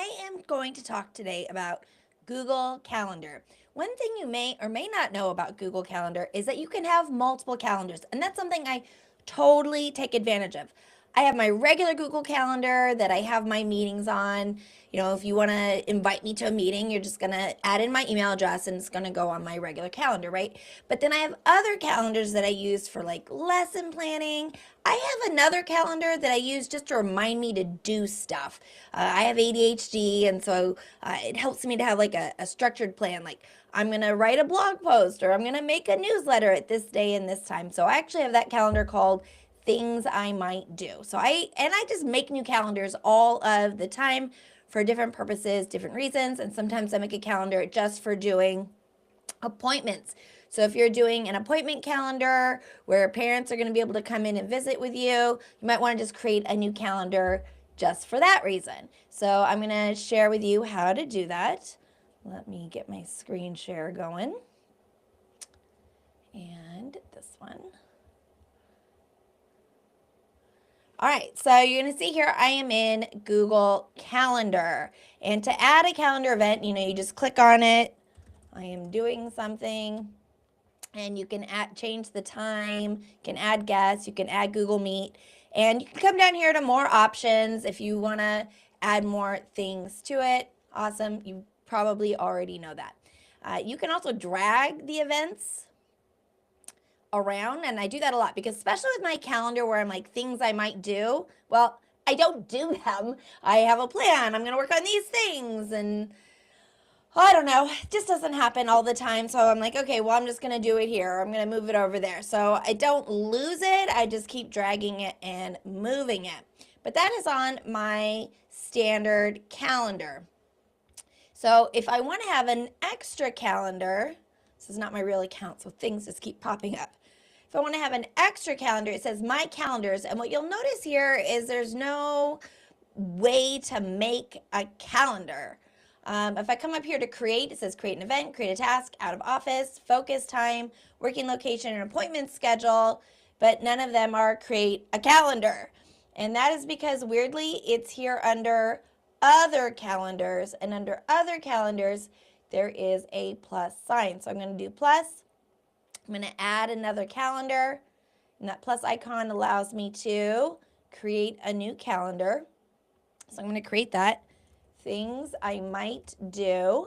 I am going to talk today about Google Calendar. One thing you may or may not know about Google Calendar is that you can have multiple calendars, and that's something I totally take advantage of. I have my regular Google Calendar that I have my meetings on. You know, if you want to invite me to a meeting, you're just going to add in my email address and it's going to go on my regular calendar, right? But then I have other calendars that I use for like lesson planning. I have another calendar that I use just to remind me to do stuff. I have ADHD, and so it helps me to have like a structured plan. Like, I'm going to write a blog post or I'm going to make a newsletter at this day and this time. So I actually have that calendar called things I might do. I just make new calendars all of the time for different purposes, different reasons, and sometimes I make a calendar just for doing appointments. So if you're doing an appointment calendar where parents are going to be able to come in and visit with you, you might want to just create a new calendar just for that reason. So I'm going to share with you how to do that. Let me get my screen share going. And this one. All right, so you're going to see here I am in Google Calendar. And to add a calendar event, you just click on it. I am doing something. And you can change the time, you can add guests, you can add Google Meet. And you can come down here to more options if you want to add more things to it. Awesome, you probably already know that. You can also drag the events around, and I do that a lot because especially with my calendar where I'm like things I might do, well, I don't do them. I have a plan. I'm going to work on these things, and I don't know, it just doesn't happen all the time. So I'm like, okay, well, I'm just going to do it here. I'm going to move it over there. So I don't lose it. I just keep dragging it and moving it. But that is on my standard calendar. So if I want to have an extra calendar, this is not my real account, so things just keep popping up. If I want to have an extra calendar, it says my calendars. And what you'll notice here is there's no way to make a calendar. If I come up here to create, it says create an event, create a task, out of office, focus time, working location, and appointment schedule, but none of them are create a calendar. And that is because weirdly, it's here under other calendars, and under other calendars, there is a plus sign. So I'm going to do plus. I'm going to add another calendar, and that plus icon allows me to create a new calendar. So I'm going to create that. Things I might do.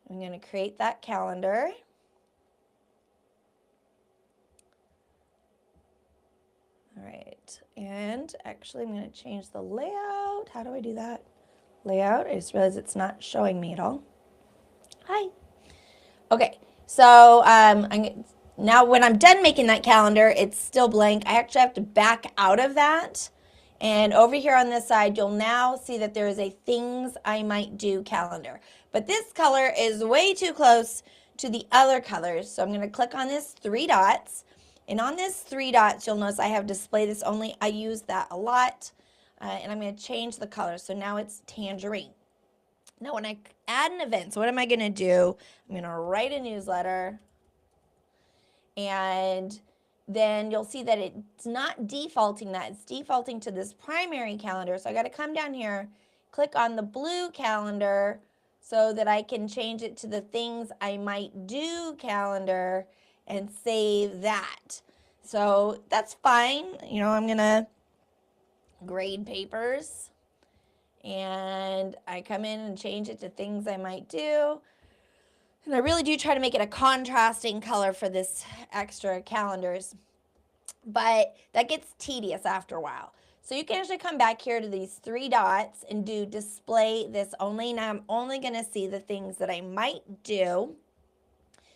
I'm going to create that calendar. All right, and actually I'm going to change the layout. How do I do that? Layout, I just realized it's not showing me at all. Hi. Okay, so now when I'm done making that calendar, it's still blank. I actually have to back out of that. And over here on this side, you'll now see that there is a things I might do calendar. But this color is way too close to the other colors. So I'm going to click on this 3 dots. And on this 3 dots, you'll notice I have display this only. I use that a lot. And I'm going to change the color. So now it's tangerine. Now when I add an event, so what am I going to do? I'm going to write a newsletter. And then you'll see that it's not defaulting that. It's defaulting to this primary calendar. So I got to come down here, click on the blue calendar so that I can change it to the things I might do calendar and save that. So that's fine. I'm going to grade papers, and I come in and change it to things I might do. And I really do try to make it a contrasting color for this extra calendars, but that gets tedious after a while. So you can actually come back here to these 3 dots and do display this only. Now I'm only going to see the things that I might do.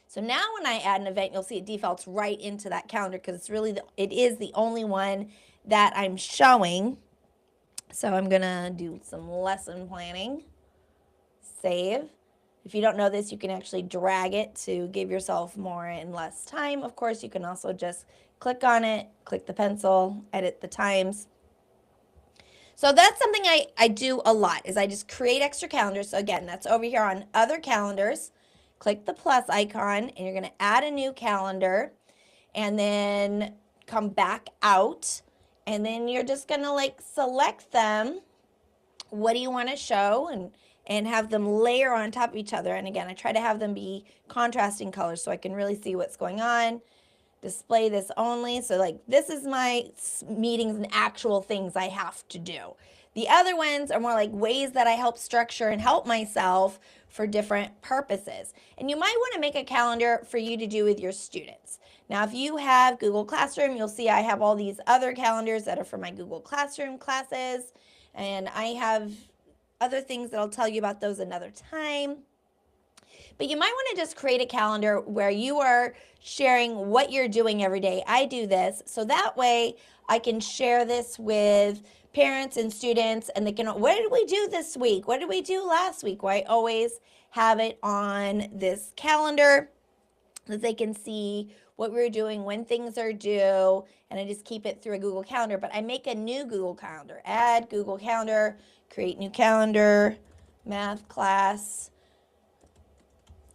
So now when I add an event, you'll see it defaults right into that calendar because it is the only one that I'm showing. So I'm going to do some lesson planning. Save. If you don't know this, you can actually drag it to give yourself more and less time. Of course, you can also just click on it, click the pencil, edit the times. So that's something I do a lot, is I just create extra calendars. So again, that's over here on other calendars. Click the plus icon, and you're going to add a new calendar, and then come back out, and then you're just going to select them what do you want to show, and have them layer on top of each other. And again, I try to have them be contrasting colors so I can really see what's going on. Display this only. So like this is my meetings and actual things I have to do. The other ones are more like ways that I help structure and help myself for different purposes. And you might want to make a calendar for you to do with your students. Now, if you have Google Classroom, you'll see I have all these other calendars that are for my Google Classroom classes. And I have other things that I'll tell you about those another time. But you might want to just create a calendar where you are sharing what you're doing every day. I do this, so that way I can share this with parents and students, and they can, what did we do this week? What did we do last week? Well, I always have it on this calendar that they can see what we're doing, when things are due, and I just keep it through a Google Calendar. But I make a new Google Calendar, add Google Calendar, create new calendar, math class,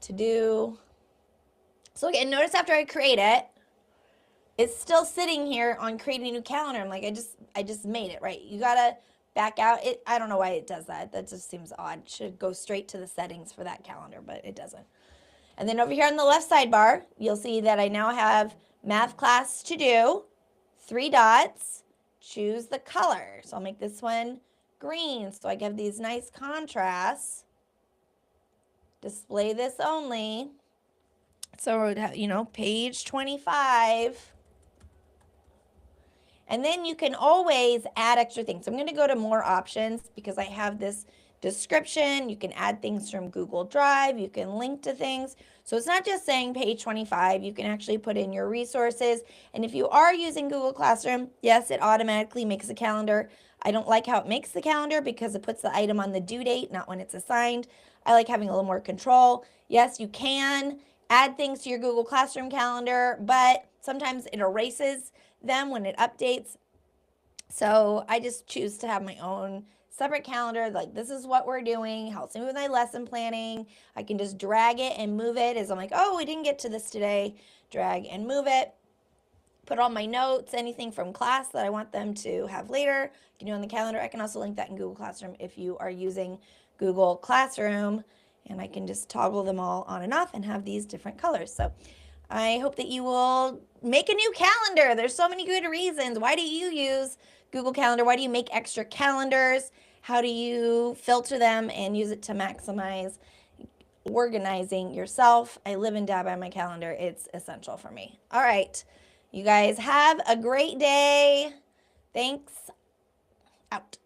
to do. So again, notice after I create it, it's still sitting here on creating a new calendar. I'm like, I just made it, right? You gotta back out. I don't know why it does that. That just seems odd. It should go straight to the settings for that calendar, but it doesn't. And then over here on the left sidebar, you'll see that I now have math class to do, 3 dots, choose the color. So I'll make this one green so I give these nice contrasts. Display this only. So, you know, page 25. And then you can always add extra things. I'm going to go to more options because I have this description. You can add things from Google Drive. You can link to things. So it's not just saying page 25. You can actually put in your resources. And if you are using Google Classroom, yes, it automatically makes a calendar. I don't like how it makes the calendar because it puts the item on the due date, not when it's assigned. I like having a little more control. Yes, you can add things to your Google Classroom calendar, but sometimes it erases them when it updates. So I just choose to have my own separate calendar. Like, this is what we're doing, helps me with my lesson planning. I can just drag it and move it as I'm like, oh, we didn't get to this today. Drag and move it. Put all my notes, anything from class that I want them to have later, I can do on the calendar. I can also link that in Google Classroom if you are using Google Classroom, and I can just toggle them all on and off and have these different colors. So I hope that you will make a new calendar. There's so many good reasons. Why do you use Google Calendar? Why do you make extra calendars? How do you filter them and use it to maximize organizing yourself? I live and die by my calendar. It's essential for me. All right. You guys have a great day. Thanks. Out.